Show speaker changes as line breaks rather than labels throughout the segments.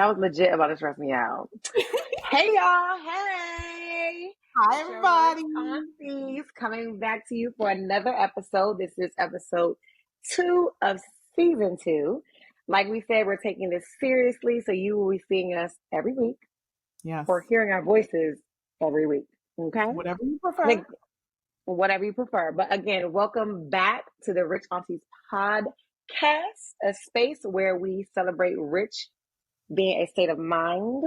That was legit about to stress me out. Hey y'all, hey!
Hi
It's your Rich
everybody.
Aunties coming back to you for another episode. This is episode 2 of season 2. Like we said, we're taking this seriously, so you will be seeing us every week
Yes.
or hearing our voices every week. Okay?
Whatever you prefer.
Like, whatever you prefer. But again, welcome back to the Rich Aunties podcast, a space where we celebrate rich being a state of mind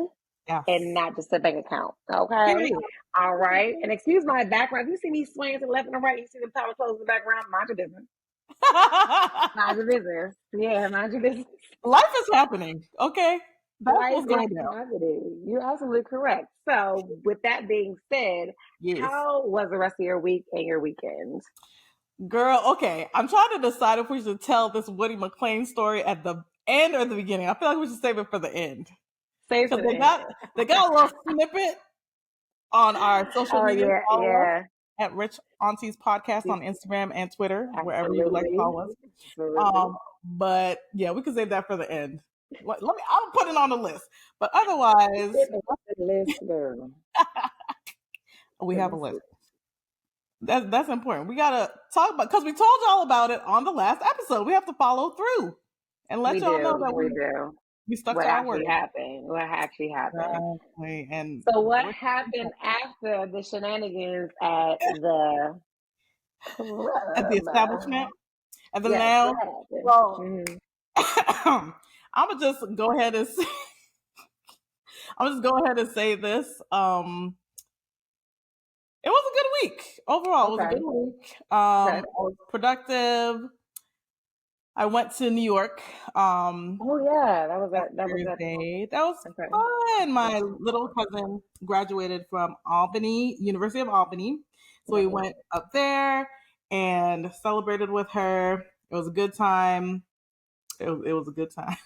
Yes.
and not just a bank account. Okay.
Period.
All right. And excuse my background. If you see me swaying to the left and the right, you see the power clothes in the background, mind your business. Mind your business. Yeah, mind your business.
Life is happening. Okay. That's
Life
what's going
is
down.
happening. You're absolutely correct. So with that being said,
Yes.
how was the rest of your week and your weekend?
Girl, okay. I'm trying to decide if we should tell this Woody McClain story at the end or the beginning. I feel like we should save it for the end.
Save
Because
for the end.
they got a little snippet on our social media.
Yeah.
At Rich Aunties Podcast on Instagram and Twitter, wherever you would like to follow us. But yeah, we can save that for the end. I'll put it on the list. But otherwise, we have a list. That's important. We gotta talk about, because we told y'all about it on the last episode. We have to follow through and let y'all know that we stuck to our word.
What actually happened?
Exactly. And
so what happened after the shenanigans at the
establishment? At the nail? Well, I'm gonna just go ahead and say, this. It was a good week overall. It was a good week. I was productive. I went to New York.
That was
Thursday. That was fun. My little cousin graduated from University of Albany. So we went up there and celebrated with her. It was a good time. It was a good time.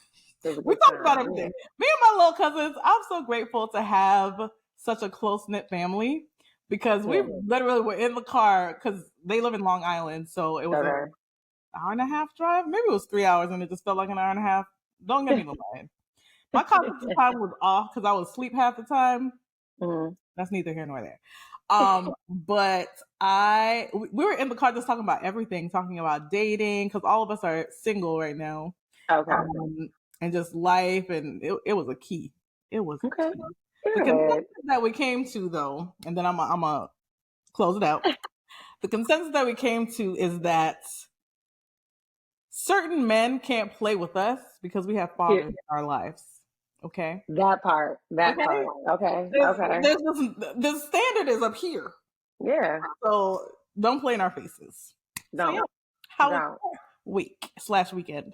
We talked about everything. Me and my little cousins, I'm so grateful to have such a close-knit family, because we literally were in the car, because they live in Long Island. So it was an hour and a half drive. Maybe it was 3 hours and it just felt like an hour and a half. Don't get me lying. My cognitive time was off because I was asleep half the time. That's neither here nor there. But we were in the car just talking about everything, talking about dating, because all of us are single right now. And just life, and it was a key. It was a key. The consensus that we came to, though, and then I'm gonna close it out. The consensus that we came to is that certain men can't play with us because we have fathers in our lives. Okay.
That part. Okay.
The standard is up here.
Yeah.
So don't play in our faces.
Don't.
So, how was week/weekend?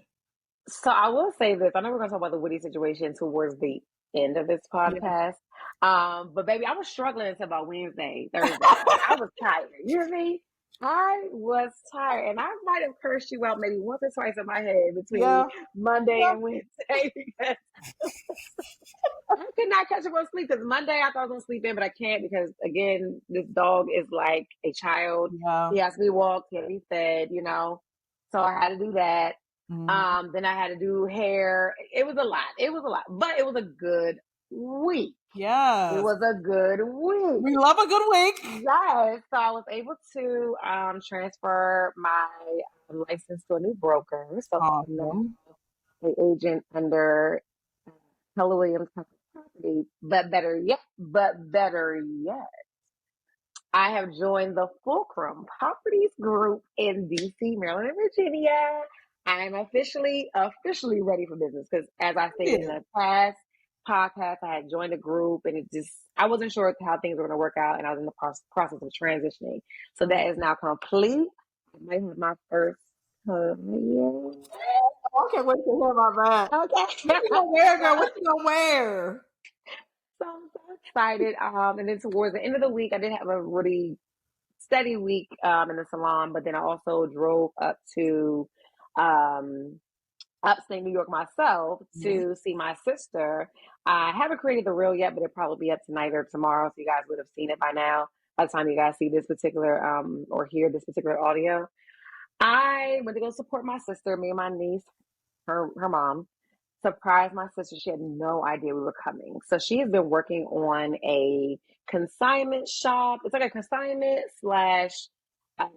So I will say this. I know we're gonna talk about the Woody situation towards the end of this podcast. But baby, I was struggling until about Wednesday, Thursday. I was tired. You hear me? I was tired, and I might have cursed you out maybe once or twice in my head between Monday and Wednesday, because I could not catch up on sleep. Because Monday I thought I was gonna sleep in, but I can't, because again, this dog is like a child. He has to be walked, he has to be fed, So I had to do that. Then I had to do hair. It was a lot, but it was a good week.
Yeah,
it was a good week.
We love a good week.
Yes. So I was able to transfer my license to a new broker. So I'm an agent under Keller Williams Property. But better yet, I have joined the Fulcrum Properties Group in DC, Maryland, and Virginia. I'm officially ready for business, because as I stated in the past podcast, I had joined a group, and I wasn't sure how things were going to work out, and I was in the process of transitioning. So that is now complete. I might have my first
Okay, wait to hear about that.
Okay.
What you gonna wear, girl? What you gonna wear?
So I'm so excited. And then towards the end of the week, I did have a really steady week in the salon, but then I also drove up to upstate New York myself to see my sister. I haven't created the reel yet, but it'll probably be up tonight or tomorrow, so you guys would have seen it by now by the time you guys see this particular or hear this particular audio. I went to go support my sister, me and my niece, her mom. surprised my sister. She had no idea we were coming. So she has been working on a consignment shop. It's like a consignment slash um,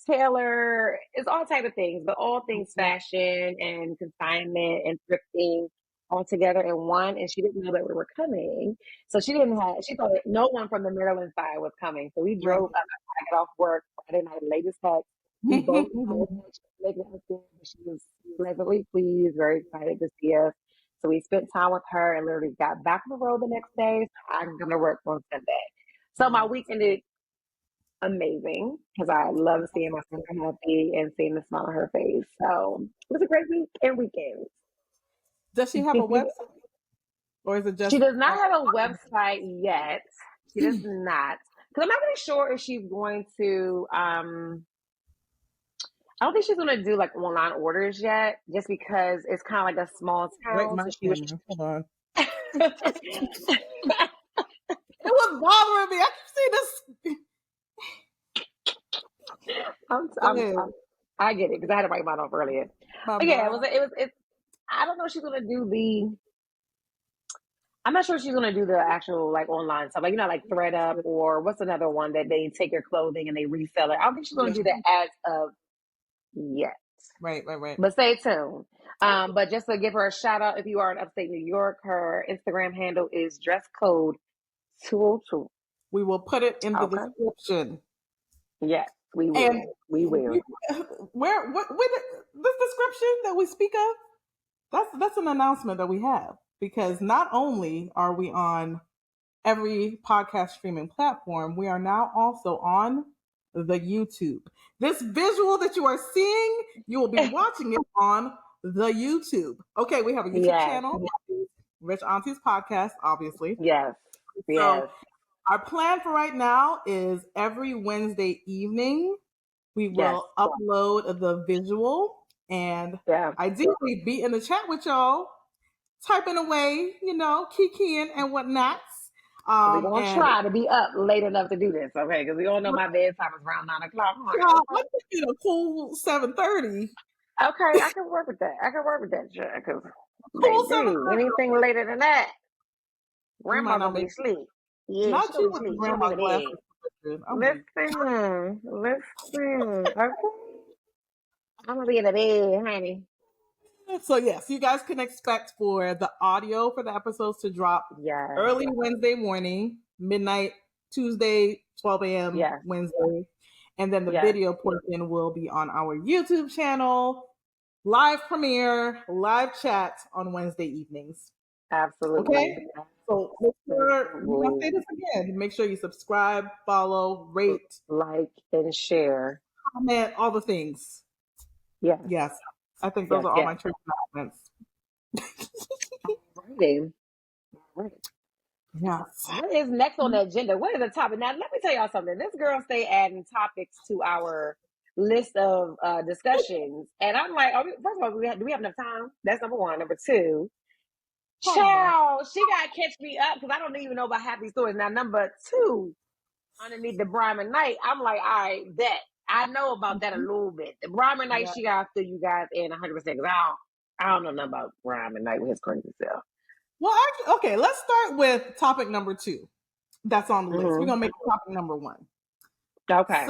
tailor. It's all type of things, but all things fashion and consignment and thrifting all together in one. And she didn't know that we were coming. So she thought that no one from the Maryland side was coming. So we drove up. I got off work Friday night, late as heck. We both making us there, but she was pleasantly pleased, very excited to see us. So we spent time with her and literally got back on the road the next day. So I'm gonna work on Sunday. So my week ended amazing because I love seeing my sister happy and seeing the smile on her face. So it was a great week and weekend.
Does she have a website? Or is it just?
She does not have a website yet. She does not. Because I'm not really sure if she's going to I don't think she's gonna do like online orders yet, just because it's kind of like a small town. So she was.
Hold on. It was bothering me. I keep seeing this.
I get it because I had to write mine off earlier. But yeah, it. I don't know if she's gonna do the. I'm not sure if she's gonna do the actual like online stuff, like like ThreadUp or what's another one that they take your clothing and they resell it. I don't think she's gonna do that as of yet.
Right.
But stay tuned. But just to give her a shout out, if you are in upstate New York, her Instagram handle is dresscode202.
We will put it in the description.
Yes, we will. And we will.
Where this description that we speak of, that's an announcement that we have, because not only are we on every podcast streaming platform, we are now also on the YouTube. This visual that you are seeing, you will be watching it on the YouTube. Okay, we have a YouTube channel, Rich Aunties Podcast, obviously.
Yes.
So our plan for right now is every Wednesday evening, we will upload the visual and ideally be in the chat with y'all, typing away, kikiing and whatnot.
We're going to try to be up late enough to do this, okay? Because we all know my bedtime is around 9 o'clock.
Let's get a cool 7:30.
Okay, I can work with that. Because anything later than that, grandma gonna be asleep. Yeah,
not you with grandma glasses.
Listen. Okay, I'm gonna be in the bed, honey.
So yes, you guys can expect for the audio for the episodes to drop early Wednesday morning, midnight Tuesday, 12 a.m. Wednesday. And then the video portion will be on our YouTube channel, live premiere, live chat on Wednesday evenings.
Absolutely.
Okay? So I'll say this again. Make sure you subscribe, follow, rate,
like, and share.
Comment, all the things. Yes. I think those are all my true announcements.
Right. Yes. What is next on the agenda? What is the topic? Now, let me tell y'all something. This girl stay adding topics to our list of discussions. And I'm like, first of all, do we have enough time? That's number one. Number two, child, she got to catch me up because I don't even know about half these stories. Now, number two, underneath the Brian McKnight, I'm like, all right, bet. I know about that a little bit. The Brian McKnight, she got to fill you guys in 100% because I don't know nothing about Brian McKnight with his crazy self.
Well, actually, okay, let's start with topic number 2. That's on the list. We're going to make topic number 1.
Okay.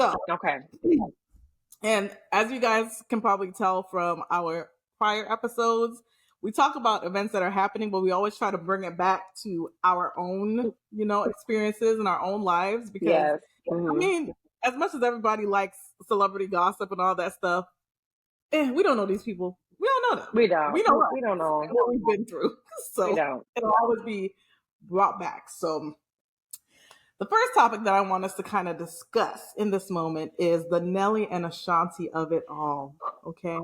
And as you guys can probably tell from our prior episodes, we talk about events that are happening, but we always try to bring it back to our own, experiences and our own lives. Because, I mean, as much as everybody likes celebrity gossip and all that stuff, we don't know these people. We don't know them.
We don't.
We don't know what we've been through. So it'll always be brought back. So the first topic that I want us to kind of discuss in this moment is the Nelly and Ashanti of it all. Okay.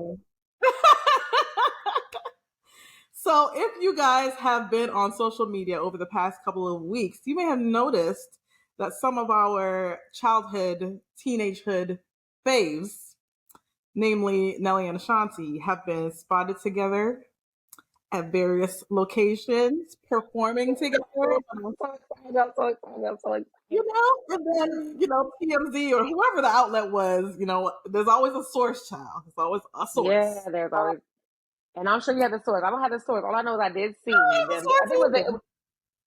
So if you guys have been on social media over the past couple of weeks, you may have noticed that some of our childhood, teenagehood faves, namely Nelly and Ashanti, have been spotted together at various locations, performing together.
I'm so excited.
And then, TMZ or whoever the outlet was, there's always a source, child. There's always a source.
Yeah, there's always. And I'm sure you have the source. I don't have the source. All I know is I did
I
see
have a
them. I think
source either.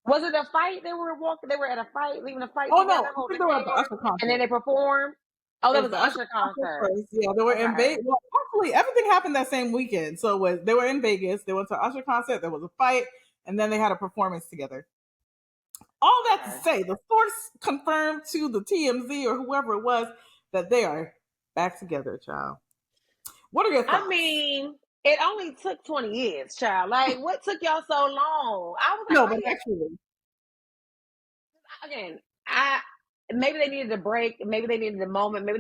was it a fight? They were walking. They were at a fight, leaving a fight
Oh
together,
no, I
holding
think they were at the
hands,
Usher
and then
concert.
they performed. Oh,
It
that
was
was
the
the
Usher
Usher
concert
concert.
first. Yeah, they were in
Okay.
Vegas. Well, actually, everything happened that same weekend. So they were in Vegas. They went to Usher concert. There was a fight, and then they had a performance together. All that to say, the source confirmed to the TMZ or whoever it was that they are back together, child. What are your thoughts?
I mean, it only took 20 years, child. Like, what took y'all so long? I was like,
no, but actually,
again, I maybe they needed a break, maybe they needed a moment, maybe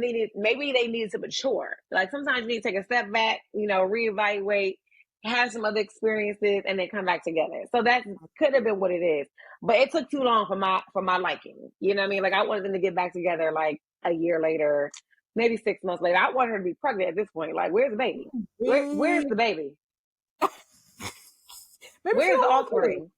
they needed to mature. Like sometimes you need to take a step back, reevaluate, have some other experiences, and then come back together. So that could have been what it is. But it took too long for my liking. You know what I mean? Like I wanted them to get back together like a year later, maybe 6 months later. I want her to be pregnant at this point. Like, where's the baby? Where's the baby?
maybe
Where's the offspring?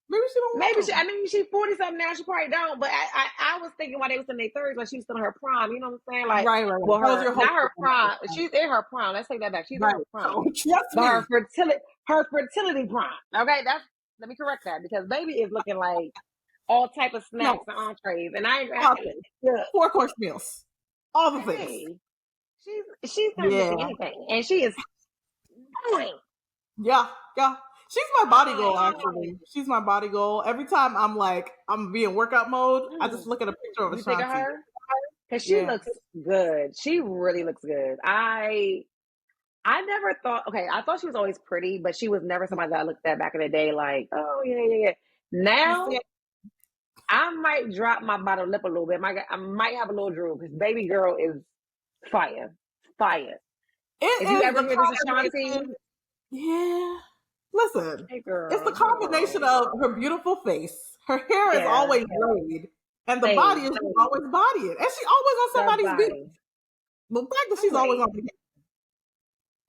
Maybe she don't want
I mean, she's 40 something now. She probably don't. But I was thinking while they was in their 30s, like she's still in her prime. You know what I'm saying? Like,
right.
well,
That was your
not her
hope.
prime. She's in her prime. Let's take that back. She's in her prime.
Oh, trust
but
me.
her fertility prime. Okay, let me correct that because baby is looking like all type of snacks and entrees, and I
4-course meals, all the things.
She's not missing anything, and she is fine.
Yeah. She's my body goal, actually. She's my body goal. Every time I'm being workout mode, I just look at a picture of Ashanti.
You think of her? Because she looks good. She really looks good. I never thought, I thought she was always pretty, but she was never somebody that I looked at back in the day like, oh, yeah. Now, I might drop my bottom lip a little bit. I might have a little drool because baby girl is fire. If you ever hear this Ashanti,
yeah. Listen,
hey girl,
it's the combination of her beautiful face. Her hair is always laid, and the body is always bodying. And she always on somebody's beat. The fact that she's always on the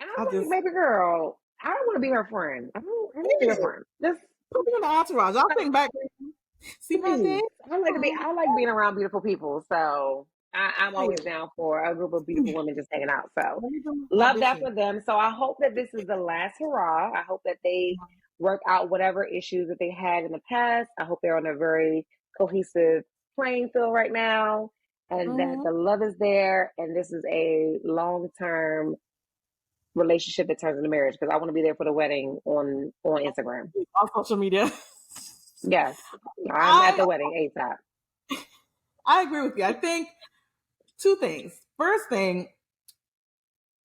and I'm like, baby girl, I don't want to be her friend. I don't want to be her friend. Just
put me in the entourage. I'll think back. See my day.
I like being around beautiful people. So I'm always down for a group of beautiful women just hanging out. So love that for them. So I hope that this is the last hurrah. I hope that they work out whatever issues that they had in the past. I hope they're on a very cohesive playing field right now, and that the love is there, and this is a long-term relationship that turns into marriage, because I want to be there for the wedding on Instagram.
On social media.
Yes. I'm at the wedding ASAP.
I agree with you. I think two things. First thing,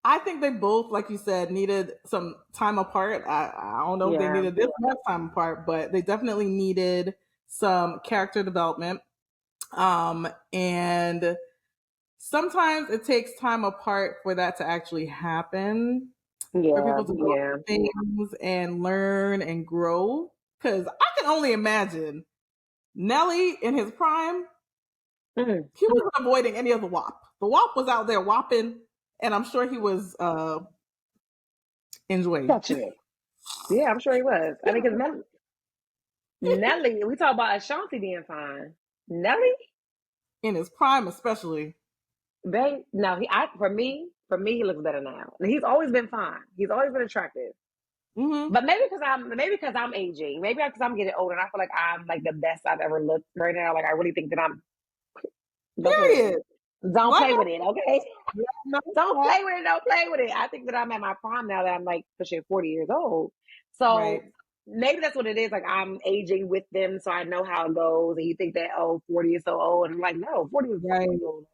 I think they both, like you said, needed some time apart. I don't know if they needed this much time apart, but they definitely needed some character development. And sometimes it takes time apart for that to actually happen. For people to go through things and learn and grow. Because I can only imagine Nelly in his prime, he wasn't avoiding any of the WAP. The WAP was out there whopping, and I'm sure he was enjoying
it. Yeah, I'm sure he was. I mean, because Nelly, we talk about Ashanti being fine. Nelly?
In his prime, especially.
For me, he looks better now. He's always been fine. He's always been attractive. But maybe because I'm aging, maybe because I'm getting older, and I feel like I'm like the best I've ever looked right now. Like I really think that I'm. Don't play with it, okay? Don't play with it. Don't play with it. I think that I'm at my prime now that I'm like pushing 40 years old. So maybe that's what it is. Like I'm aging with them, so I know how it goes. And you think that 40 is so old, and I'm like, no, 40 is old.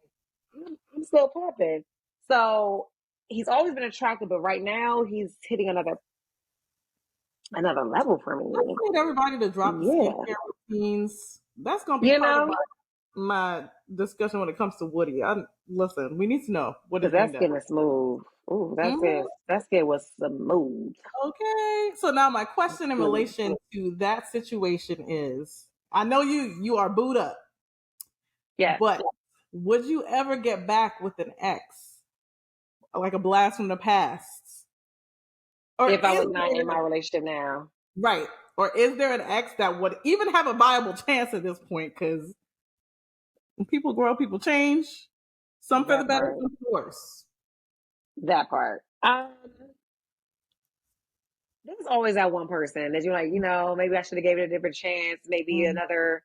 I'm still popping. So he's always been attractive, but right now he's hitting another level for me.
I need everybody to drop the skincare routines. That's gonna be part of my discussion when it comes to Woody. Listen, we need to know what is
that skin is smooth. Ooh, that skin was smooth.
Okay, so now my question in relation to that situation is: I know you are booed up.
Yeah,
but would you ever get back with an ex, like a blast from the past?
Or if I was not in my relationship now,
right? Or is there an ex that would even have a viable chance at this point? Because when people grow, people change. Some for the better, some for the worse.
That part. There's always that one person that you're like, maybe I should have gave it a different chance, maybe another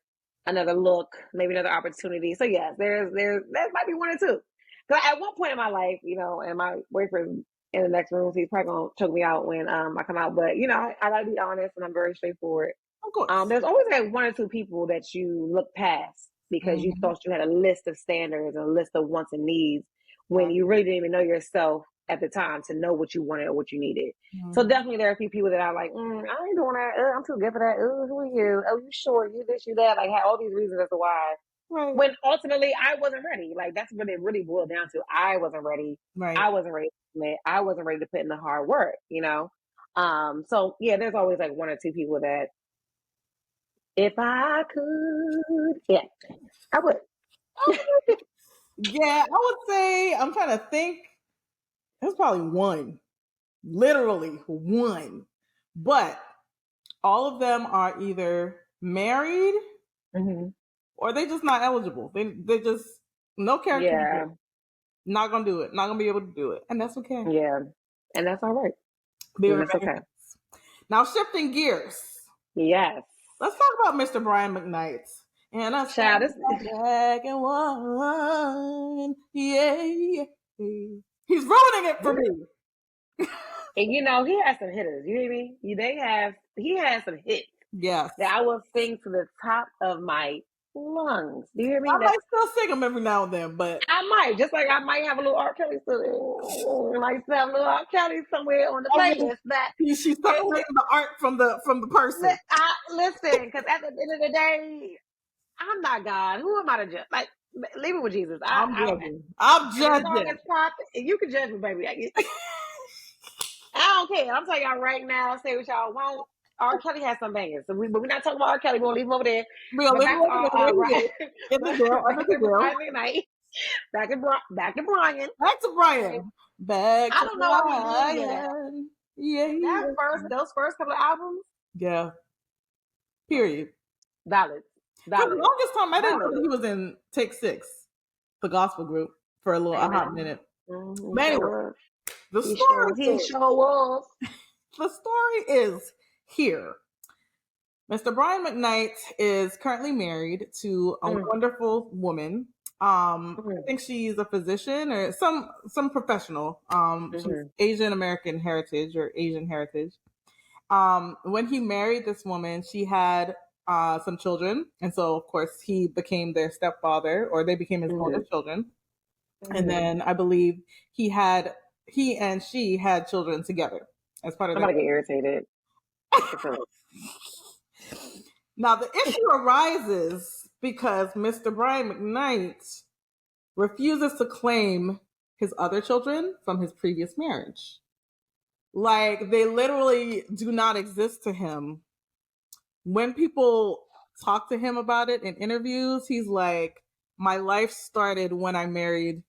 look, maybe another opportunity. So yes, there's that might be one or two. Because at one point in my life, and my boyfriend in the next room, so he's probably gonna choke me out when I come out. But I gotta be honest, and I'm very straightforward.
Of course.
There's always like one or two people that you look past because you thought you had a list of standards and a list of wants and needs when you really didn't even know yourself at the time to know what you wanted or what you needed. So definitely there are a few people that are like, I ain't doing that. I'm too good for that. Who are you? Oh, you sure? You this, you that. Like, had all these reasons as to why. Right. When ultimately I wasn't ready. Like, that's what it really boiled down to. I wasn't ready.
Right.
I wasn't ready to commit. I wasn't ready to put in the hard work, So yeah, there's always like one or two people that if I could, yeah, I would.
Yeah, I would say, I'm trying to think. There's probably one. Literally one. But all of them are either married or they just not eligible. They just no character.
Yeah.
Not gonna do it. Not gonna be able to do it. And that's okay.
Yeah. And that's all right. That's okay.
Now shifting gears.
Yes.
Let's talk about Mr. Brian McKnight. And I
Child, this
black and white. Yeah. He's ruining it for me.
And he has some hitters. You hear me? He has some hits.
Yes.
That I will sing to the top of my lungs. Do you hear me?
I might still sing them every now and then, but
I might. Just like I might have a little R. Kelly might have a little R. Kelly somewhere on the playlist. That
she's separating the art from the person.
Listen, because at the end of the day, I'm not God. Who am I to judge? Like, leave it with Jesus.
I'm judging. I'm judging.
You can judge me, baby. I don't care. I'm telling y'all right now. Say what y'all want. R. Kelly has some bangers, but we're not talking about R. Kelly. We're gonna leave him over there.
We'll leave him over there.
Back to Brian.
I
don't know why we did that. Those first couple of albums.
Yeah. Period.
Valid.
For the longest time, I didn't know that he was in Take Six, the gospel group, for a hot minute. But anyway, the story is here. Mr. Brian McKnight is currently married to a wonderful woman. I think she's a physician or some professional. She's Asian American heritage or Asian heritage. When he married this woman, she had some children, and so of course he became their stepfather, or they became his older children. And then I believe he and she had children together as part of.
I'm gonna get irritated.
Now the issue arises because Mr. Brian McKnight refuses to claim his other children from his previous marriage. Like, they literally do not exist to him. When people talk to him about it in interviews, he's like, my life started when I married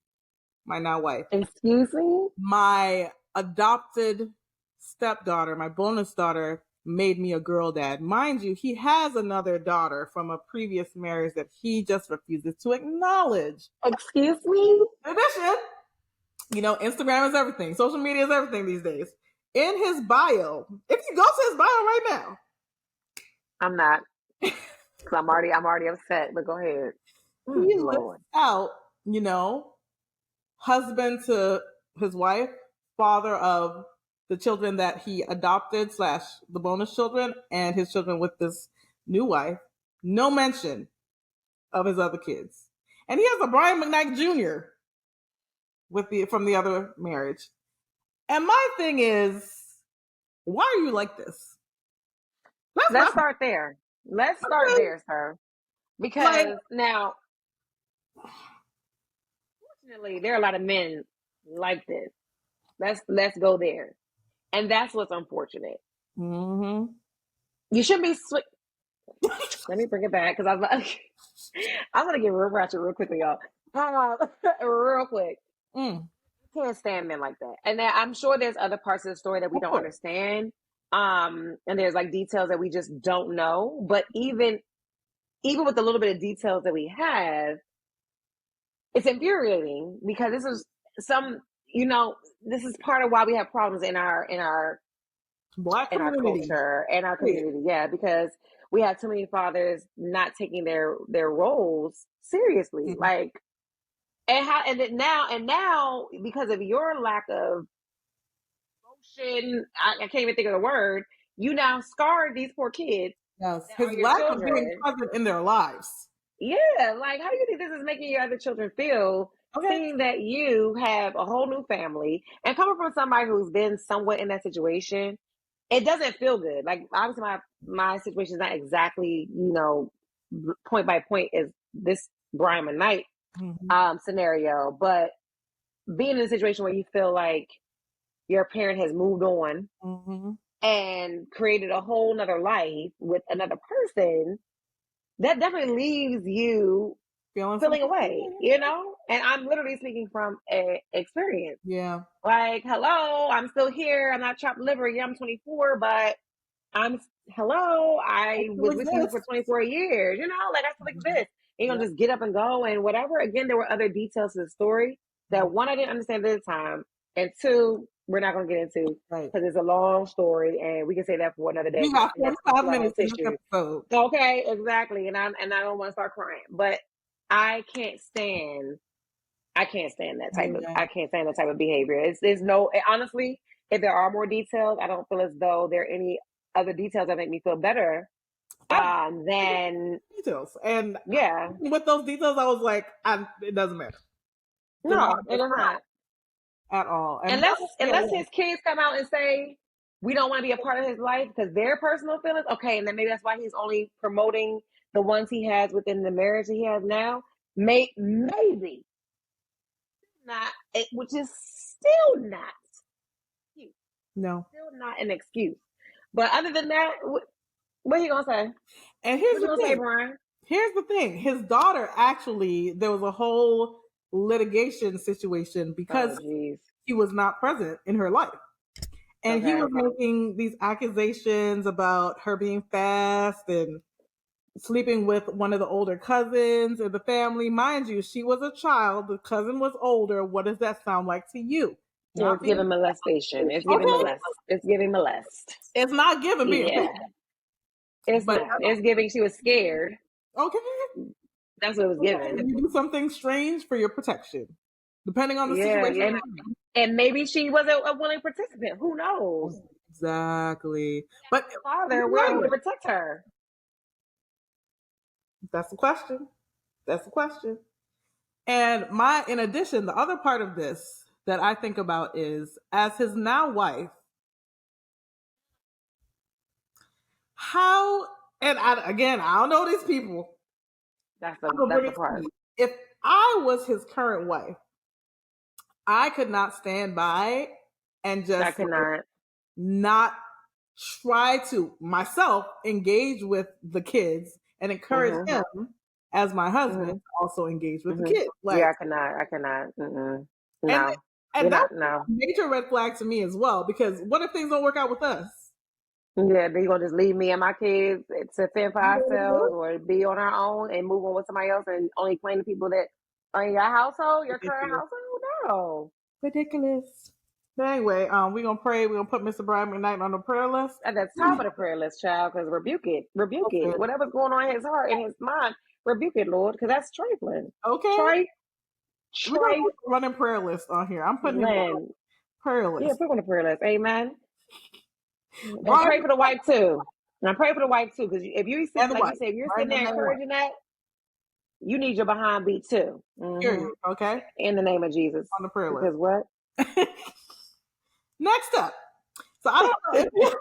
my now wife.
Excuse me?
My adopted stepdaughter, my bonus daughter, made me a girl dad. Mind you, he has another daughter from a previous marriage that he just refuses to acknowledge.
Excuse me?
In addition, Instagram is everything. Social media is everything these days. In his bio, if you go to his bio right now.
I'm not. Because I'm already upset, but go ahead.
He lists out, husband to his wife, father of the children that he adopted / the bonus children, and his children with this new wife. No mention of his other kids. And he has a Brian McKnight Jr. from the other marriage. And my thing is, why are you like this?
Let's start there. Let's start there, sir. Because now, fortunately, there are a lot of men like this. Let's go there. And that's what's unfortunate. You shouldn't be Let me bring it back, because I'm going to get real ratchet real quickly, y'all. Real quick. Can't stand men like that. And I'm sure there's other parts of the story that we don't understand. And there's like details that we just don't know. But even with the little bit of details that we have, it's infuriating, because this is this is part of why we have problems in our
Black
in our
community.
culture and our community. Yeah, because we have too many fathers not taking their roles seriously.
Mm-hmm.
Like, and now because of your lack of emotion, I can't even think of the word. You now scarred these poor kids
Yes,
that
his
are your
lack of being
children.
present in their lives.
Yeah, like how do you think this is making your other children feel?
Okay.
Seeing that you have a whole new family and coming from somebody who's been somewhat in that situation, it doesn't feel good. Like obviously my situation is not exactly, point by point is this Brian McKnight scenario, but being in a situation where you feel like your parent has moved on and created a whole nother life with another person, that definitely leaves you feeling away, and I'm literally speaking from experience.
Yeah.
Like, hello, I'm still here. I'm not chopped liver. Yeah, I'm 24, but I was with you for 24 years, like I still exist. And you don't just get up and go and whatever. Again, there were other details to the story that one, I didn't understand at the time. And two, we're not going to get into because it's a long story and we can say that for another day.
We got 45 minutes in this episode.
Okay, exactly. And I don't want to start crying, but I can't stand that type of behavior. There's no, honestly, if there are more details, I don't feel as though there are any other details that make me feel better than
details. And
yeah,
with those details, I was like, it doesn't matter.
No, it does not
at all.
And unless his kids come out and say we don't want to be a part of his life because their personal feelings. Okay, and then maybe that's why he's only promoting the ones he has within the marriage he has now. Maybe not, which is still not.
No,
still not an excuse. But other than that, what are you gonna say?
And here's the thing, Brian. Here's the thing. His daughter actually, there was a whole litigation situation because he was not present in her life. And he was making these accusations about her being fast and sleeping with one of the older cousins in the family. Mind you, she was a child. The cousin was older. What does that sound like to you?
It's giving molestation. It's giving molest. It's giving molest.
It's not giving being fast.
It's not. It's giving she was scared.
Okay.
That's what it was given.
You do something strange for your protection. Depending on the situation.
And maybe she was a willing participant. Who knows?
Exactly. But
father willing to protect her.
That's the question. And in addition, the other part of this that I think about is, as his now wife, how, and I don't know these people.
That's the part.
If I was his current wife, I could not stand by and just not try to myself engage with the kids and encourage him as my husband to also engage with the kids.
Like, I cannot. No.
And that's a major red flag to me as well, because what if things don't work out with us?
Yeah, then you're going to just leave me and my kids to fend for ourselves or be on our own and move on with somebody else and only claim the people that are in your household, your current household? No.
Ridiculous. But anyway, we're going to pray. We're going to put Mr. Brian McKnight on the prayer list.
At the top of the prayer list, child, because rebuke it. Whatever's going on in his heart and his mind, rebuke it, Lord, because that's trifling.
Okay. Running prayer list on here. I'm putting it on prayer list.
Yeah, put on the prayer list. Amen. And pray for the wife too. And pray for the wife too, because if you sit, like you said, if you're sitting there encouraging that, you need your behind beat too.
Okay.
In the name of Jesus.
On the prayer list.
Because what?
Next up. So I don't know.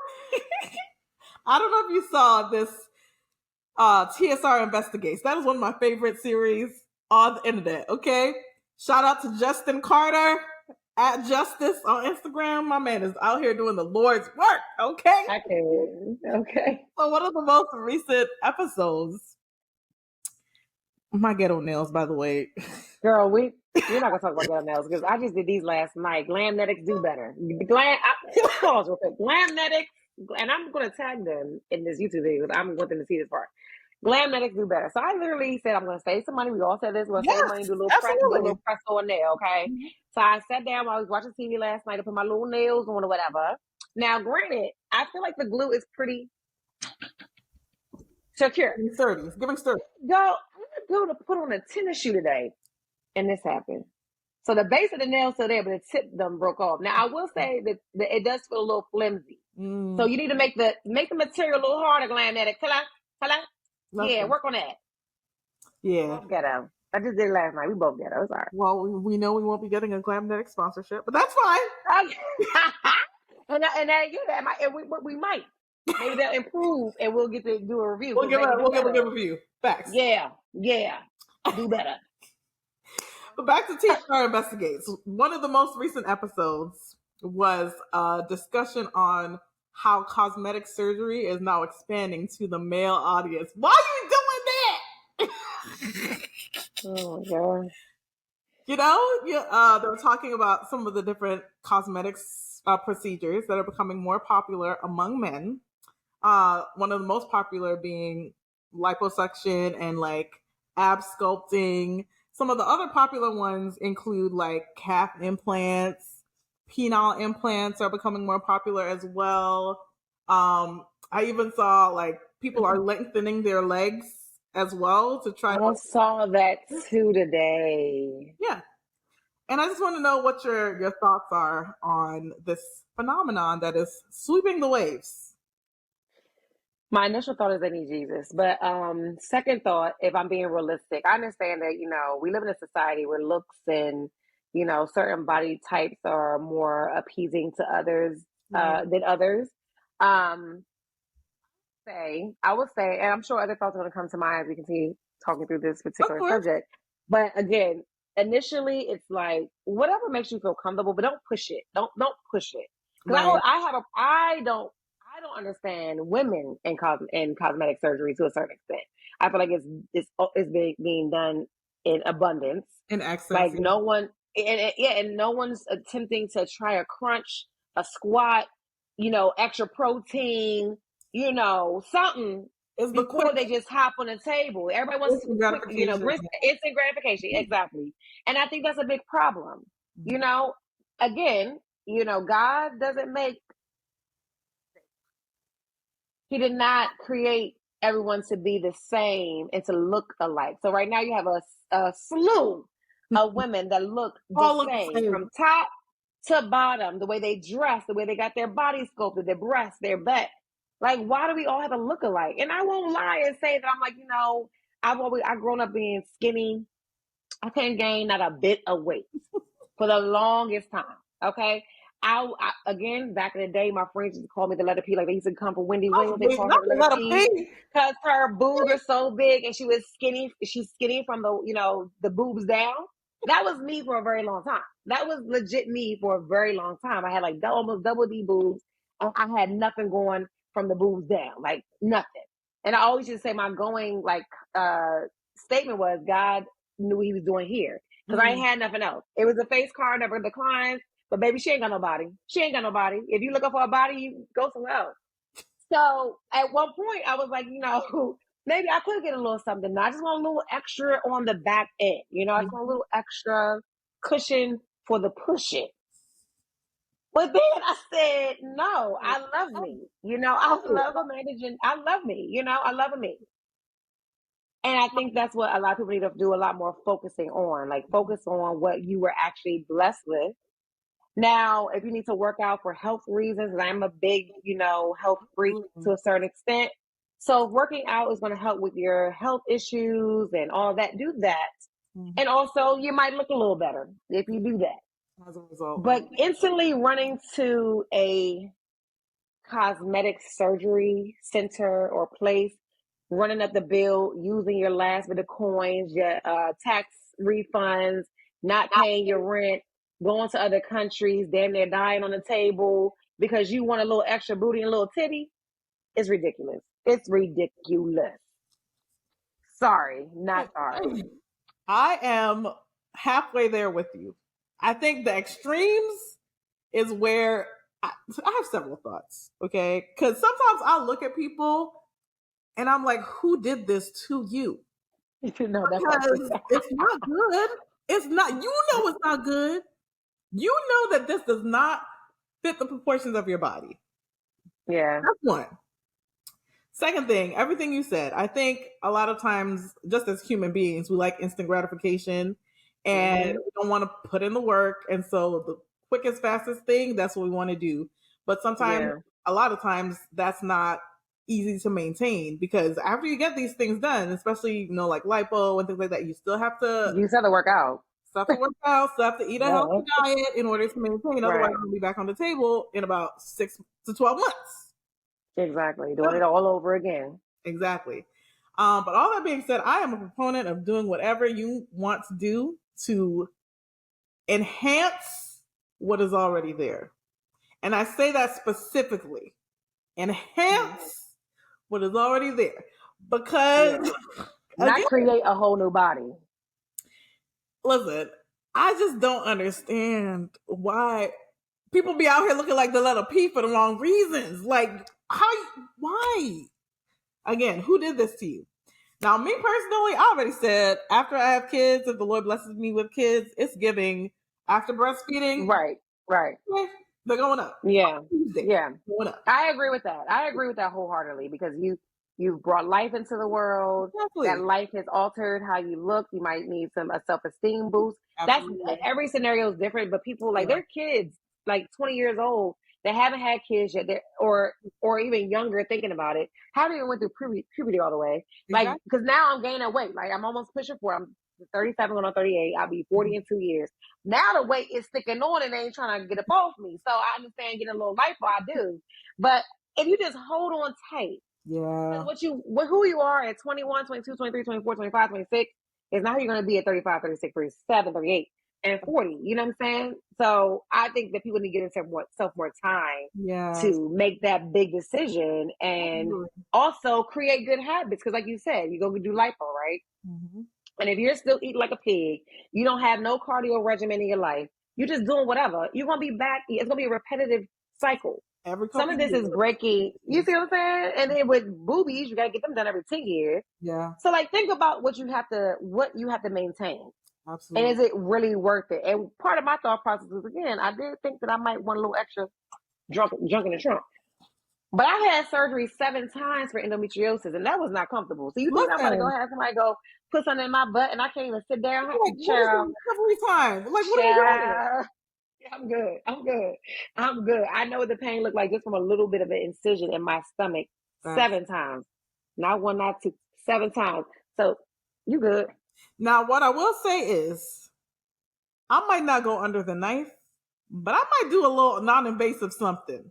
I don't know if you saw this TSR Investigates. That is one of my favorite series on the internet. Okay. Shout out to Justin Carter at Justice on Instagram. My man is out here doing the Lord's work. Okay.
Okay.
So one of the most recent episodes. My ghetto nails, by the way.
Girl, we're not gonna talk about ghetto nails because I just did these last night. Glamnetics do better. Pause real quick. Glamnetics, and I'm gonna tag them in this YouTube video because I'm going them to see this part. Glamnetics do better. So I literally said, I'm going to save some money. We all said this. We're going to save money, do a little press, do a little press on nail, okay? Mm-hmm. So I sat down. I was watching TV last night to put my little nails on or whatever. Now, granted, I feel like the glue is pretty secure.
It's giving sturdy.
Yo, I'm going to go to put on a tennis shoe today, and this happened. So the base of the nail still there, but the tip done broke off. Now, I will say that it does feel a little flimsy. So you need to make the material a little harder, Glamnetic. Hello? Yeah, work on that.
Yeah.
Ghetto. I just did it last night. We both ghetto. Sorry.
Well, we know we won't be getting a Glamnetic sponsorship, but that's fine.
and we might. Maybe they'll improve, and we'll get to do a review.
We'll give a good review. Facts.
Yeah. Do better.
But back to Teen Star Investigates. One of the most recent episodes was a discussion on how cosmetic surgery is now expanding to the male audience. Why are you doing that?
Oh my God.
You know, they were talking about some of the different cosmetics procedures that are becoming more popular among men. One of the most popular being liposuction and like ab sculpting. Some of the other popular ones include like calf implants, penile implants are becoming more popular as well. I even saw like people are lengthening their legs as well to try.
I saw that too today.
Yeah. And I just want to know what your thoughts are on this phenomenon that is sweeping the waves.
My initial thought is they need Jesus. But second thought, if I'm being realistic, I understand that, you know, we live in a society where looks and, you know, certain body types are more appeasing to others than others. I would say, and I'm sure other thoughts are going to come to mind as we continue talking through this particular subject. But again, initially, it's like whatever makes you feel comfortable, but don't push it. Don't push it. Because I don't understand women in cosmetic surgery to a certain extent. I feel like it's being done in abundance,
in excess.
Like no one, and no one's attempting to try a crunch, a squat, you know, extra protein, you know, something. Before they just hop on the table. Everybody wants quick, you know, instant gratification. Exactly. And I think that's a big problem. You know, again, you know, God doesn't make, He did not create everyone to be the same and to look alike. So right now you have a slew of women that look the same from top to bottom, the way they dress, the way they got their body sculpted, their breasts, their butt. Like, why do we all have to look alike? And I won't lie and say that I'm like, you know, I've grown up being skinny. I couldn't gain not a bit of weight for the longest time. Okay. I again, back in the day, my friends used to call me the letter P. Like they used to come for Wendy Williams. They called her the letter P because her boobs are so big and she was skinny. She's skinny from the, you know, the boobs down. That was me for a very long time. That was legit me for a very long time. I had like almost double D boobs. And I had nothing going from the boobs down, like nothing. And I always used to say my going like statement was God knew what He was doing here because I ain't had nothing else. It was a face card, never declined. But baby, she ain't got nobody. She ain't got nobody. If you looking for a body, you go somewhere else. So at one point, I was like, you know, maybe I could get a little something. I just want a little extra on the back end. You know, I just want a little extra cushion for the pushing. But then I said, no, I love me. You know, I love managing. I love me. You know, I love me. And I think that's what a lot of people need to do a lot more focusing on. Like focus on what you were actually blessed with. Now, if you need to work out for health reasons, and I'm a big, you know, health freak to a certain extent. So working out is going to help with your health issues and all that. Do that. And also you might look a little better if you do that. As a result. But instantly running to a cosmetic surgery center or place, running up the bill, using your last bit of coins, your tax refunds, not paying your rent, going to other countries, damn near dying on the table because you want a little extra booty and a little titty, it's ridiculous. It's ridiculous. Sorry, not sorry.
I am halfway there with you. I think the extremes is where I have several thoughts, okay? Because sometimes I'll look at people And I'm like, who did this to you?
No, that's
Because it's not good. It's not, you know, it's not good. You know that this does not fit the proportions of your body.
Yeah.
That's one. Second thing, everything you said, I think a lot of times, just as human beings, we like instant gratification and we don't want to put in the work. And so the quickest, fastest thing, that's what we want to do. But sometimes, a lot of times, that's not easy to maintain because after you get these things done, especially, you know, like lipo and things like that, you still have to
work out.
Still have to eat a healthy diet in order to maintain. Otherwise, you'll be back on the table in about 6 to 12 months.
Exactly. Doing it all over again.
Exactly. But all that being said, I am a proponent of doing whatever you want to do to enhance what is already there. And I say that specifically. Enhance what is already there. Because
not create a whole new body.
Listen, I just don't understand why people be out here looking like the letter P for the wrong reasons. Like, why? Again, who did this to you? Now, me personally, I already said, after I have kids, if the Lord blesses me with kids, it's giving after breastfeeding.
Right.
They're going up.
Yeah.
Going up.
I agree with that. I agree with that wholeheartedly because you've brought life into the world. Exactly. That life has altered how you look. You might need a self-esteem boost. Absolutely. That's every scenario is different, but people like they're kids, like 20 years old, they haven't had kids yet, or even younger, thinking about it. Haven't even went through puberty all the way. Like, because now I'm gaining weight. Like, I'm almost pushing 40. I'm 37 going on 38. I'll be 40 in 2 years. Now the weight is sticking on and they ain't trying to get up off me. So I understand getting a little lipo, I do. But if you just hold on tight, who you are at 21, 22, 23, 24, 25, 26 is not who you're going to be at 35, 36, 37, 38, and 40. You know what I'm saying? So I think that people need to give themselves more time to make that big decision and also create good habits. Because like you said, you're going to do lipo, right? Mm-hmm. And if you're still eating like a pig, you don't have no cardio regimen in your life, you're just doing whatever, you're going to be back. It's going to be a repetitive cycle. Some of this is breaking. You see what I'm saying? And then with boobies, you got to get them done every 10 years. Yeah. So like, think about what you have to maintain. Absolutely. And is it really worth it? And part of my thought process is, again, I did think that I might want a little extra junk in the trunk. But I've had surgery 7 times for endometriosis, and that was not comfortable. So you think I'm going to go have somebody go put something in my butt, and I can't even sit down?
Like, child. Every time. Like, what are you doing?
I'm good. I know what the pain looked like just from a little bit of an incision in my stomach 7 times. Not 1, not 2, 7 times. So you good.
Now, what I will say is, I might not go under the knife, but I might do a little non-invasive something.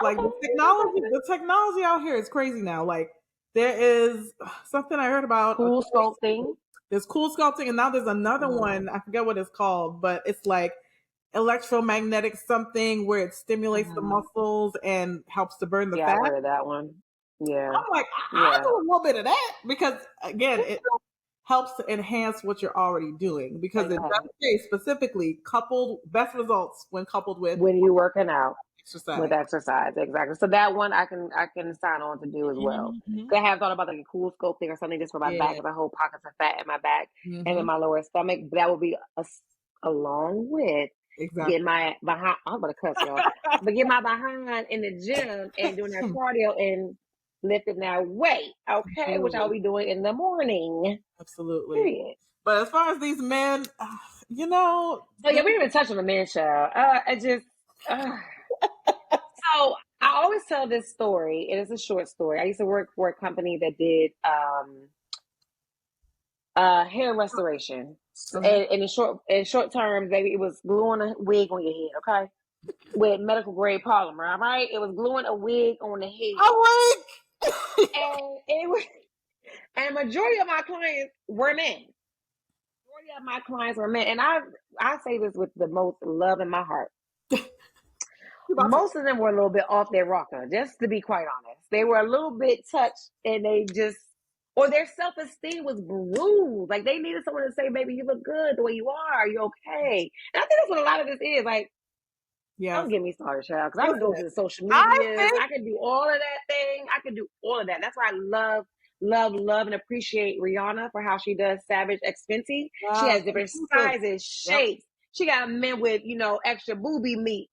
Like the technology out here is crazy now. Like there is something I heard about
cool sculpting.
There's cool sculpting, and now there's another one. I forget what it's called, but it's like electromagnetic something where it stimulates the muscles and helps to burn the fat.
I heard of that one. Yeah,
I'm like, I'll do a little bit of that because again, it helps to enhance what you're already doing because it does say specifically best results when coupled with
when you're working out. With exercise, exactly. So that one I can sign on to do as well. I have thought about like a cool sculpting or something just for my back, because I hold pockets of fat in my back and in my lower stomach. But that would be along with getting my behind. I'm gonna cuss y'all, but get my behind in the gym and doing that cardio and lifting that weight. Okay, which I'll be doing in the morning.
Absolutely. Period. But as far as these men, you know.
So yeah, we didn't even touch on the men, child. So I always tell this story, and it's a short story. I used to work for a company that did hair restoration. And in short term, baby, it was gluing a wig on your head, okay? With medical grade polymer, all right? It was gluing a wig on the head.
A wig!
And majority of my clients were men. And I say this with the most love in my heart. Most of them were a little bit off their rocker, just to be quite honest. They were a little bit touched, and or their self-esteem was bruised. Like, they needed someone to say, baby, you look good the way you are. You're okay. And I think that's what a lot of this is. Like, don't get me started, child, because I can go to the social media. I can do all of that thing. I can do all of that. That's why I love and appreciate Rihanna for how she does Savage X Fenty. She has different sizes, shapes. She got men with, extra booby meat.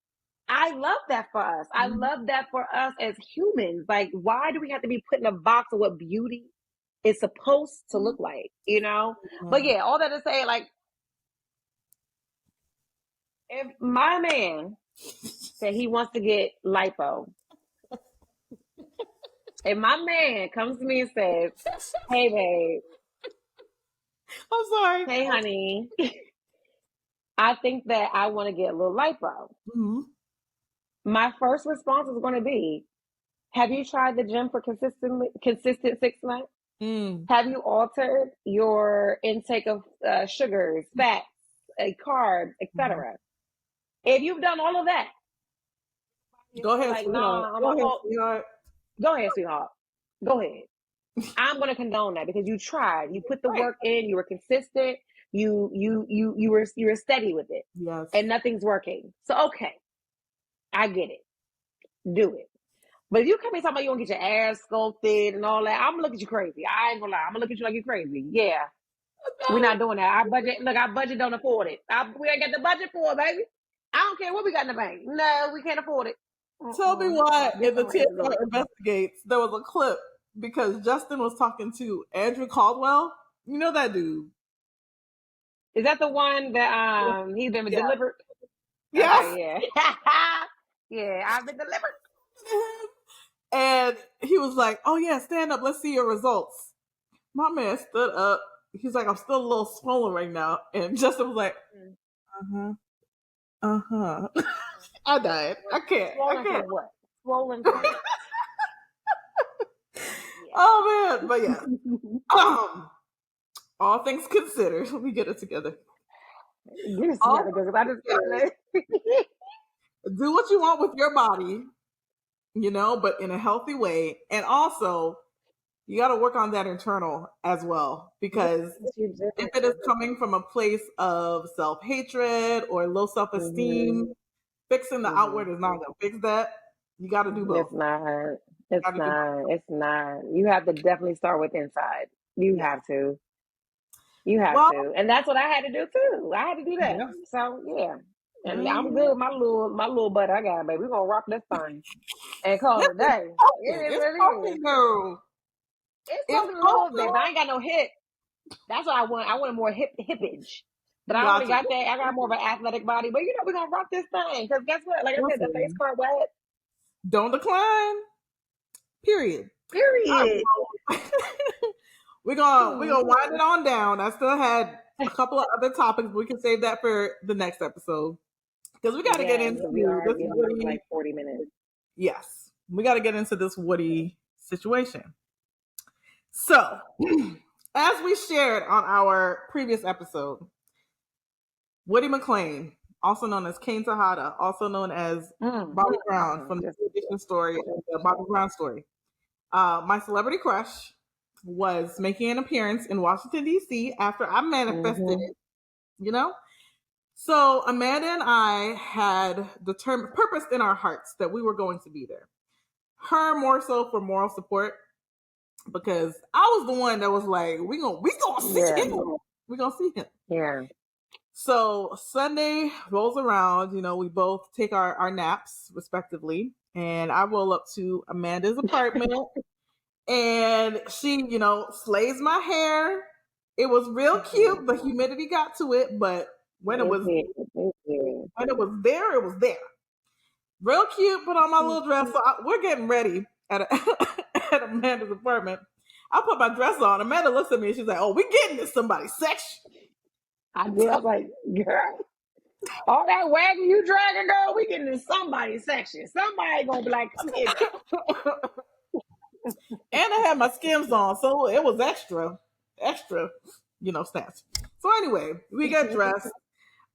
I love that for us. I love that for us as humans. Like, why do we have to be put in a box of what beauty is supposed to look like, But yeah, all that to say, like, if my man said he wants to get lipo, if my man comes to me and says, hey, babe,
I'm sorry.
Hey, honey, I think that I want to get a little lipo. My first response is going to be, have you tried the gym for consistent 6 months? Have you altered your intake of sugars, fats, carbs, etc.? If you've done all of that,
go ahead, sweetheart.
Go ahead, sweetheart. Go ahead. I'm going to condone that because you tried. You put the work in. You were consistent. You were steady with it.
Yes.
And nothing's working. So okay, I get it. Do it. But if you come in talking about you want to get your ass sculpted and all that, I'm gonna look at you crazy. I ain't gonna lie. I'm gonna look at you like you're crazy. Yeah. We're not doing that. Our budget don't afford it. We ain't got the budget for it, baby. I don't care what we got in the bank. No, we can't afford it.
Tell me why in the TSR Investigates, there was a clip because Justin was talking to Andrew Caldwell. You know that dude.
Is that the one that he's been delivered?
Yes.
Okay, yeah. Yeah, I've been delivered.
And he was like, oh yeah, stand up, let's see your results. My man stood up. He's like, I'm still a little swollen right now. And Justin was like, I died. I can't.
Swollen from what? Swollen from what?
Oh man, but yeah. All things considered, let me get it together.
Get it together because I just
do what you want with your body, but in a healthy way. And also, you got to work on that internal as well, because if it is coming from a place of self-hatred or low self-esteem, fixing the outward is not going to fix that. You got to do both.
It's not. You have to definitely start with inside. You have to. And that's what I had to do too. I had to do that. Yeah. So yeah. And I'm good with my little butt I got, baby. We're gonna rock this thing and call it a day. It's something a little bit, but I ain't got no hip. That's what I want. I want more hippage. But I already got that. I got more of an athletic body. But we're gonna rock this thing. Because guess what? Like I said, the face card wet.
Don't decline. Period. We're gonna wind it on down. I still had a couple of other topics, but we can save that for the next episode. Because we gotta get into this
like 40 minutes.
Yes. We gotta get into this Woody situation. So as we shared on our previous episode, Woody McClain, also known as Kane Tejada, also known as Bobby Brown from the Edition story, the Bobby Brown story. My celebrity crush was making an appearance in Washington, D.C. after I manifested it, So Amanda and I had purposed in our hearts that we were going to be there. Her more so for moral support, because I was the one that was like, we gonna see him. We're gonna see him.
Yeah.
So Sunday rolls around, we both take our naps respectively, and I roll up to Amanda's apartment and she, slays my hair. It was real cute. The humidity got to it, but when it was there, it was there. Real cute, put on my little dress. So we're getting ready at Amanda's apartment. I put my dress on. Amanda looks at me and she's like, oh, we getting to somebody's section.
I was like, girl, all that wagon you dragging, girl, we getting in somebody's section. Somebody gonna be like, come here.
And I had my Skims on, so it was extra, snatch. So anyway, we get dressed.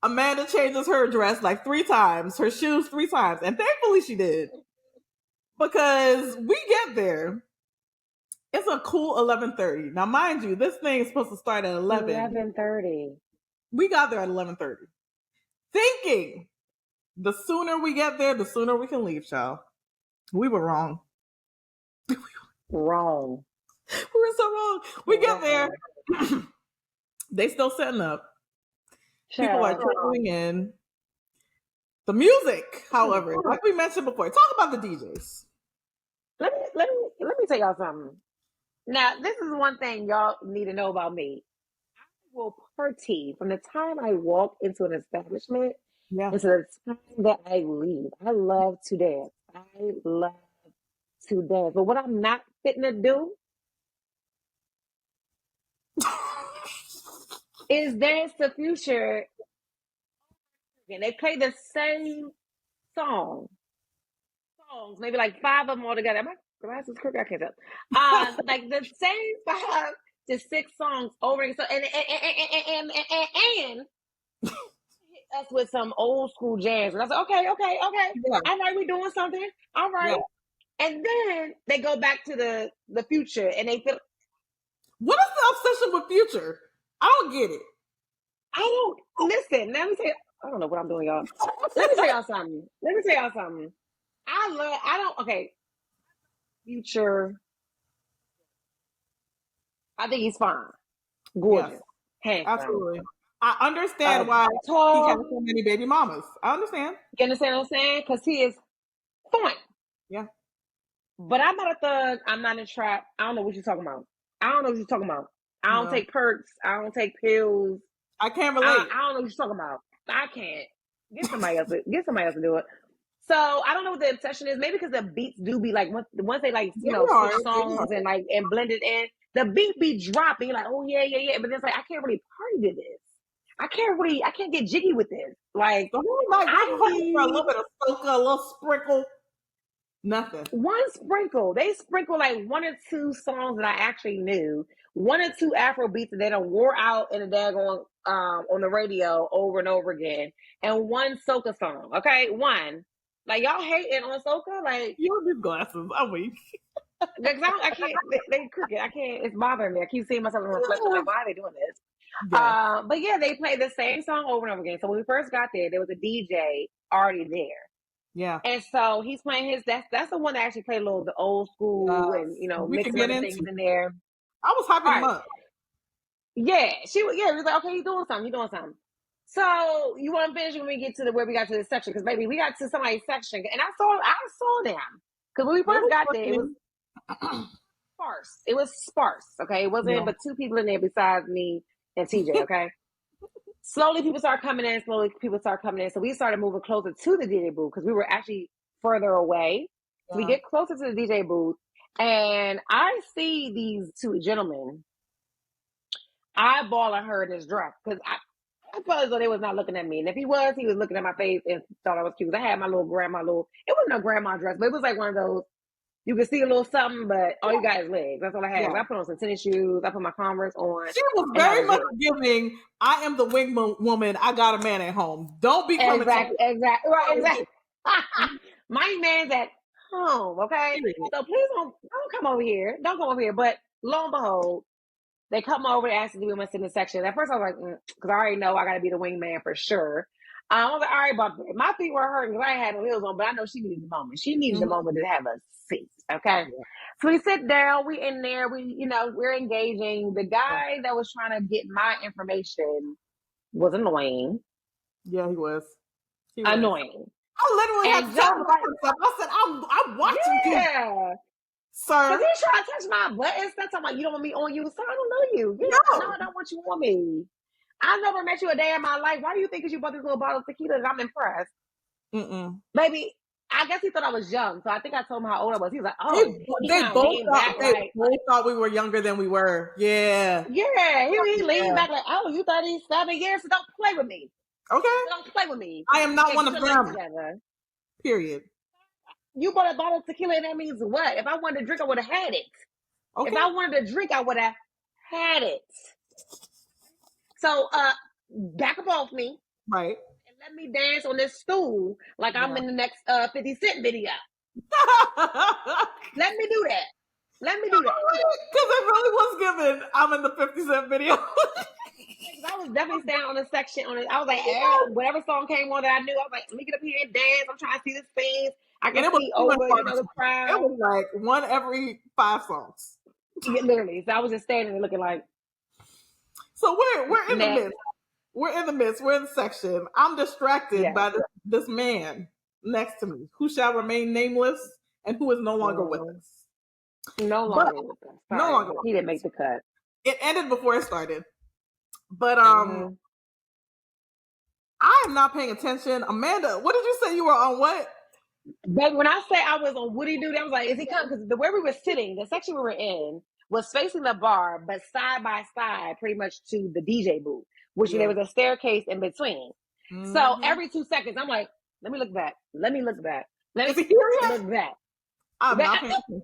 Amanda changes her dress like 3 times, her shoes 3 times, and thankfully she did. Because we get there. It's a cool 11:30. Now, mind you, this thing is supposed to start at 11.
11:30.
We got there at 11:30. Thinking the sooner we get there, the sooner we can leave, child. We were wrong.
Wrong.
We were so wrong. We get there. They still setting up. People are trickling in. The music, however, like we mentioned before, talk about the DJs.
Let me tell y'all something. Now, this is one thing y'all need to know about me. I will party from the time I walk into an establishment into the time that I leave. I love to dance. But what I'm not fitting to do is dance to Future. And they play the same songs, maybe like 5 of them all together. My glasses crooked, I can't tell. Like the same 5 to 6 songs over again. So and hit us with some old school jazz. And I was like, okay. Yeah. All right, we doing something. All right. Yeah. And then they go back to the Future and they feel.
What is the obsession with Future? I don't get it.
I don't listen. Let me say, I don't know what I'm doing, y'all. Let me tell y'all something. Future. I think he's fine. Gorgeous.
Yes, absolutely. I understand why he has so many baby mamas. I understand.
You understand what I'm saying? Because he is fine.
Yeah.
But I'm not a thug. I'm not in a trap. I don't know what you're talking about. I don't take perks. I don't take pills.
I can't relate. I
don't know what you're talking about. I can't. Get somebody else to do it. So I don't know what the obsession is. Maybe because the beats do be like once they like switch songs and blend it in, the beat be dropping. You're like, oh yeah. But it's like I can't really party to this. I can't get jiggy with this. Like
I need for a little bit of soca, a little sprinkle. Nothing.
One sprinkle. They sprinkle like 1 or 2 songs that I actually knew. 1 or 2 Afro beats that they done wore out in the daggone on the radio over and over again. And 1 soca song. Okay? 1. Like y'all hating on soca? Like
you don't need glasses. I'm weak.
I can't they crooked. I can't, it's bothering me. I keep seeing myself in the reflection. Like, why are they doing this? Yeah. But yeah, they play the same song over and over again. So when we first got there was a DJ already there.
Yeah.
And so he's playing his that's the one that actually played the old school and mixing other things in there.
I was hyping him up.
Yeah, he was like, okay, he's doing something. So you want to finish when we get to where we got to this section? Because maybe we got to somebody's section and I saw them. Because when we first got there, it was sparse. It was sparse, okay? It wasn't but 2 people in there besides me and TJ, okay? Slowly people started coming in. So we started moving closer to the DJ booth because we were actually further away. So we get closer to the DJ booth and I see these 2 gentlemen eyeballing her in his dress because I felt as though they was not looking at me. And if he was looking at my face and thought I was cute. I had my it wasn't a grandma dress, but it was like one of those, you could see a little something, but all you got is legs. That's all I had. Yeah. I put on some tennis shoes. I put my Converse on.
She was very much giving, I am the wing woman. I got a man at home. Don't be coming
Exactly. Right. My man's at home, okay? So please don't come over here. Don't come over here. But lo and behold, they come over and ask to do in my sitting section. At first I was like, because I already know I got to be the wingman for sure. I was like, all right, but my feet were hurting because I had no heels on, but I know she needed the moment. She needed the moment to have a seat, okay? Yeah. So we sit down, we in there, we're engaging. The guy that was trying to get my information was annoying.
Yeah, he was.
Annoying.
I literally had to tell myself. I said, I'm watching you.
Yeah.
Sir.
Because he's trying to touch my buttons. That's talking about you don't want me on you. Sir, I don't know you. No, I don't want you on me. I never met you a day in my life. Why do you think because you bought this little bottle of tequila that I'm impressed? Maybe, I guess he thought I was young. So I think I told him how old I was. He was like, oh.
They both thought we were younger than we were. Yeah.
Yeah. He leaned back like, oh, you 37 years? So don't play with me.
Okay.
Don't play with me.
I am not one of them. Period.
You bought a bottle of tequila and that means what? If I wanted to drink, I would have had it. Okay. If I wanted to drink, I would have had it. So back up off me.
Right.
And let me dance on this stool like I'm in the next 50 Cent video. Let me do that. Because
it really was given. I'm in the 50 Cent video.
I was definitely standing on the section I was like, whatever song came on that I knew, I was like, let me get up here and dance. I'm trying to see this thing. I can see over the crowd.
It was like one every 5 songs.
Yeah, literally. So I was just standing there looking like.
So we're in the midst. We're in the midst. We're in the section. I'm distracted by this man next to me, who shall remain nameless and who is no longer with us.
No longer with us. Sorry. No longer. He didn't make the cut.
It ended before it started. But I am not paying attention. Amanda, what did you say you were on? What?
Baby, when I say I was on Woody Dude, I was like, is he coming? Because the where we were sitting, the section we were in was facing the bar, but side by side, pretty much to the DJ booth, which there was a staircase in between. Mm-hmm. So every 2 seconds, I'm like, let me look back. Let me look back. Let me look back.
I'm not paying attention.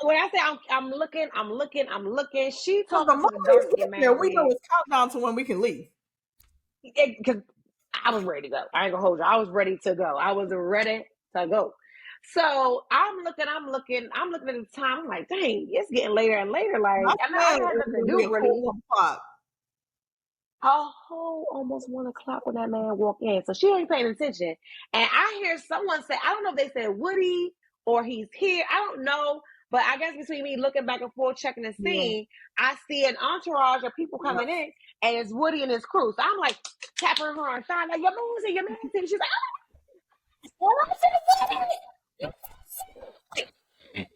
When I say I'm looking, she talking to the dark man.
We know it's countdown to when we can leave.
Because I was ready to go. I ain't gonna hold you. I was ready to go. I was ready to go. So I'm looking at the time. I'm like, dang, it's getting later and later. Like, I had nothing to do really. Almost 1 o'clock when that man walked in. So she ain't paying attention. And I hear someone say, I don't know if they said Woody or he's here. I don't know. But I guess between me looking back and forth, checking the scene, I see an entourage of people coming in, and it's Woody and his crew. So I'm like tapping her on the side, like, your man's here. She's like,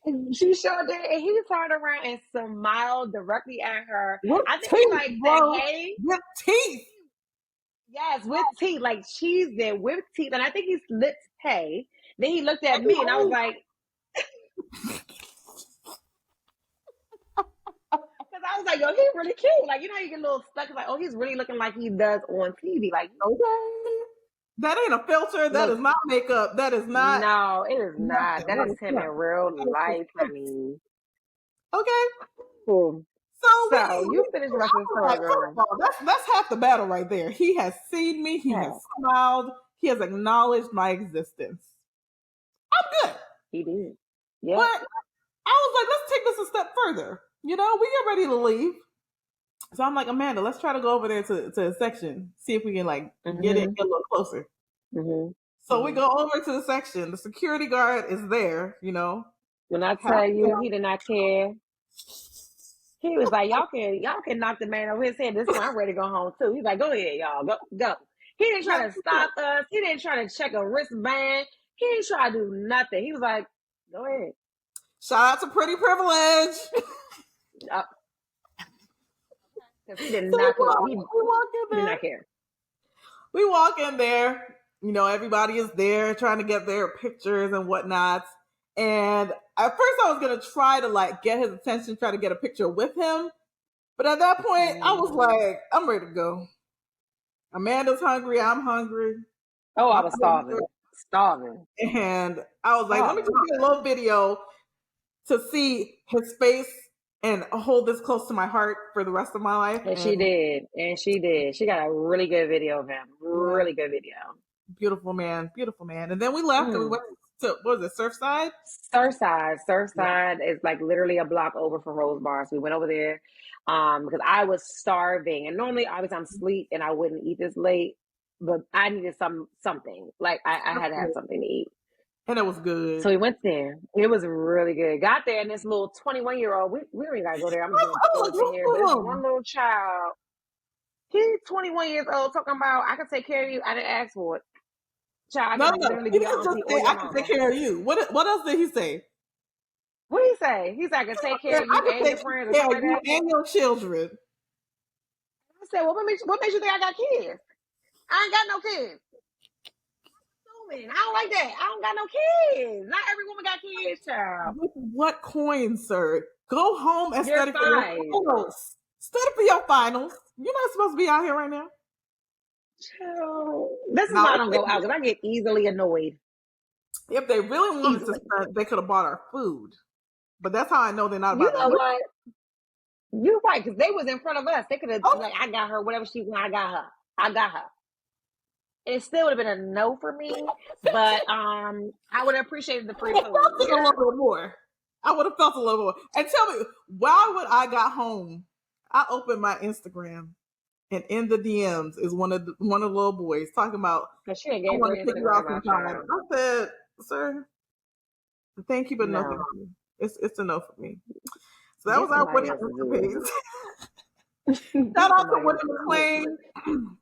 and she sure did. And he turned around and smiled directly at her. I think he like said, hey.
With teeth.
Yes, with teeth. Like cheese there with teeth. And I think he slipped hey. Then he looked at me and I was like, I was like, yo, he's really cute. Like, you know, you get a little stuck. Like, oh, he's really looking like he does on TV. Like, okay.
That ain't a filter. That is not makeup. That is not.
No, it is not. That is him in real life, honey.
Okay.
Cool. So you finish the rest of the story, girl.
That's half the battle right there. He has seen me. He has smiled. He has acknowledged my existence. I'm good.
He did. Yeah.
But I was like, let's take this a step further. You know, we get ready to leave. So I'm like, Amanda, let's try to go over there to a section, see if we can like get a little closer. Mm-hmm. So we go over to the section. The security guard is there, you know.
When I tell you, he did not care. He was like, y'all can knock the man over his head. This one, I'm ready to go home too. He's like, go ahead, y'all, go. He didn't try to stop us. He didn't try to check a wristband. He didn't try to do nothing. He was like, go ahead.
Shout out to Pretty Privilege.
He did not care.
We walk in there. You know, everybody is there trying to get their pictures and whatnot. And at first I was going to try to like get his attention, try to get a picture with him. But at that point, I was like, I'm ready to go. Amanda's hungry. I'm hungry.
Oh, I was starving.
And I was like, let me just get a little video to see his face and hold this close to my heart for the rest of my life.
And she did. She got a really good video of him. Really good video. Beautiful man.
And then we left and we went to, what was it, Surfside?
Surfside is like literally a block over from Rose Bar. So we went over there because I was starving. And normally, obviously, I'm asleep and I wouldn't eat this late. But I needed something. Like, I had to have something to eat.
And it was good.
So we went there. It was really good. Got there, and this little 21-year-old, we don't even got to go there. I'm just going to here. This one little child, he's 21 years old, talking about, I can take care of you. I didn't ask for it. Child,
he didn't just say, I can take care of you. What else did he say?
What did he say? He said, I can take care of you and your friends.
And your children.
I said, well, what makes you think I got kids? I ain't got no kids. I don't like that. I don't got no kids. Not every woman got kids, child.
With what coin, sir? Go home and study for your finals. Study for your finals. You're not supposed to be out here right now.
Child. This is why I don't go out, because I get easily annoyed.
If they really wanted to spend, they could have bought our food. But that's how I know they're not about
that. You know what? You're right, because they was in front of us. They could have like, I got her, whatever she want, I got her. It still would have been a no for me, but I would have appreciated the free food.
A little bit more. I would have felt a little more. And tell me, why would I got home? I opened my Instagram, and in the DMs is one of the little boys talking about.
She ain't gave me
I said, sir, thank you, but no. It's a no for me. So that was our Woody escapades. Shout out to Woody McClain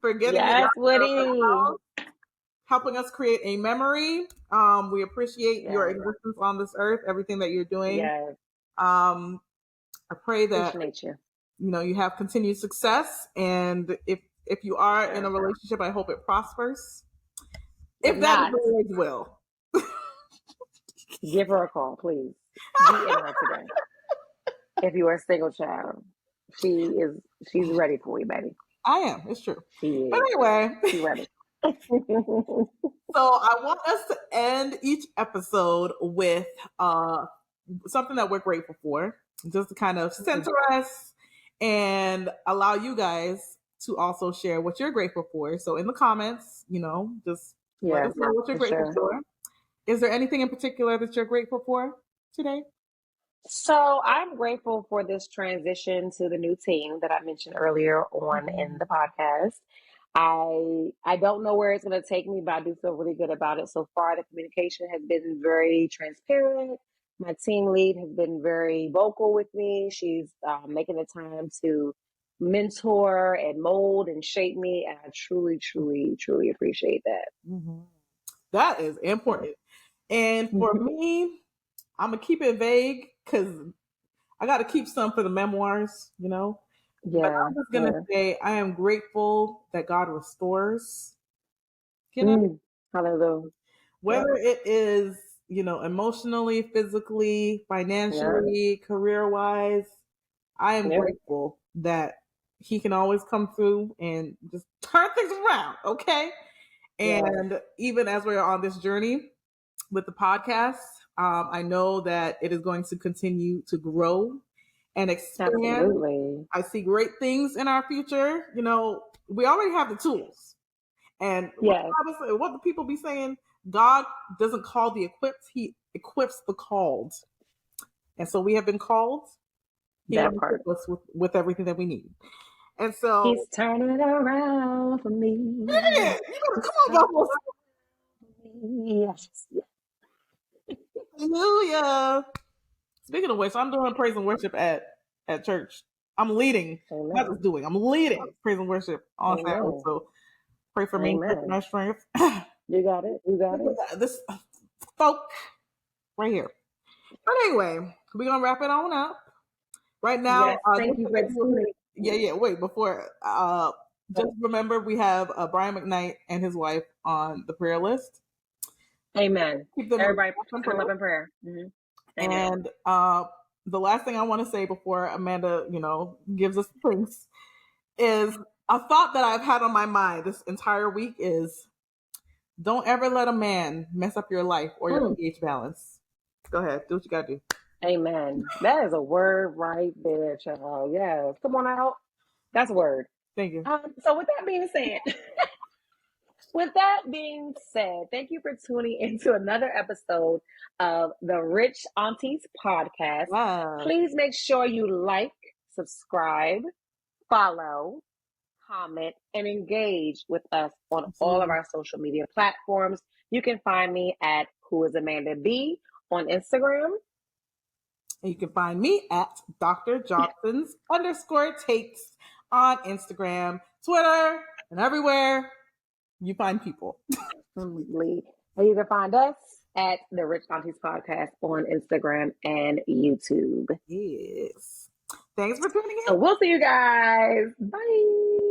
for getting
yes, Woody.
Helping us create a memory. We appreciate your existence on this earth, everything that you're doing.
Yes.
I pray that
you
you have continued success, and if you are in a relationship, I hope it prospers. If that is the Lord's will.
Give her a call, please. Be in her today. If you are a single child, she's ready for you, baby.
I am. It's true.
She is.
But anyway,
she's ready.
So I want us to end each episode with something that we're grateful for, just to kind of center us and allow you guys to also share what you're grateful for. So in the comments, just let us know what you're grateful for. Is there anything in particular that you're grateful for today?
So I'm grateful for this transition to the new team that I mentioned earlier on in the podcast. I don't know where it's going to take me, but I do feel really good about it so far. The communication has been very transparent. My team lead has been very vocal with me. She's making the time to mentor and mold and shape me. And I truly, truly, truly appreciate that.
Mm-hmm. That is important. And for me, I'm going to keep it vague because I got to keep some for the memoirs, Yeah. But I'm just going to say I am grateful that God restores.
Hallelujah.
Whether it is, emotionally, physically, financially, career-wise, I am grateful that he can always come through and just turn things around, okay? And even as we're on this journey with the podcast, I know that it is going to continue to grow and expand.
Absolutely.
I see great things in our future. We already have the tools. And what do people be saying? God doesn't call the equipped, he equips the called. And so we have been called. He will equip us with everything that we need. And so
he's turning around for me.
Yeah, come on, vocals.
Yes.
Hallelujah. Speaking of which, I'm doing praise and worship at church. I'm leading. Not just doing. I'm leading praise and worship on Saturday. So pray for me, pray for my strength.
You got it. You got it.
This folk right here. But anyway, we're gonna wrap it on up. Right now,
thank you for
wait, before just remember we have Brian McKnight and his wife on the prayer list.
Amen. Keep them everybody put them up in prayer. Mm-hmm.
And the last thing I want to say before Amanda, gives us things is a thought that I've had on my mind this entire week is don't ever let a man mess up your life or your pH balance. Go ahead. Do what you got to do.
Amen. That is a word right there, child. Yes. Come on out. That's a word.
Thank you.
So with that being said, thank you for tuning into another episode of the Rich Aunties podcast.
Wow.
Please make sure you like, subscribe, follow, comment, and engage with us on all of our social media platforms. You can find me at Who is Amanda B on Instagram.
And you can find me at Dr. Johnson's _takes on Instagram, Twitter, and everywhere you find people.
And you can find us at the Rich Aunties Podcast on Instagram and YouTube.
Yes. Thanks for tuning in.
So we'll see you guys. Bye.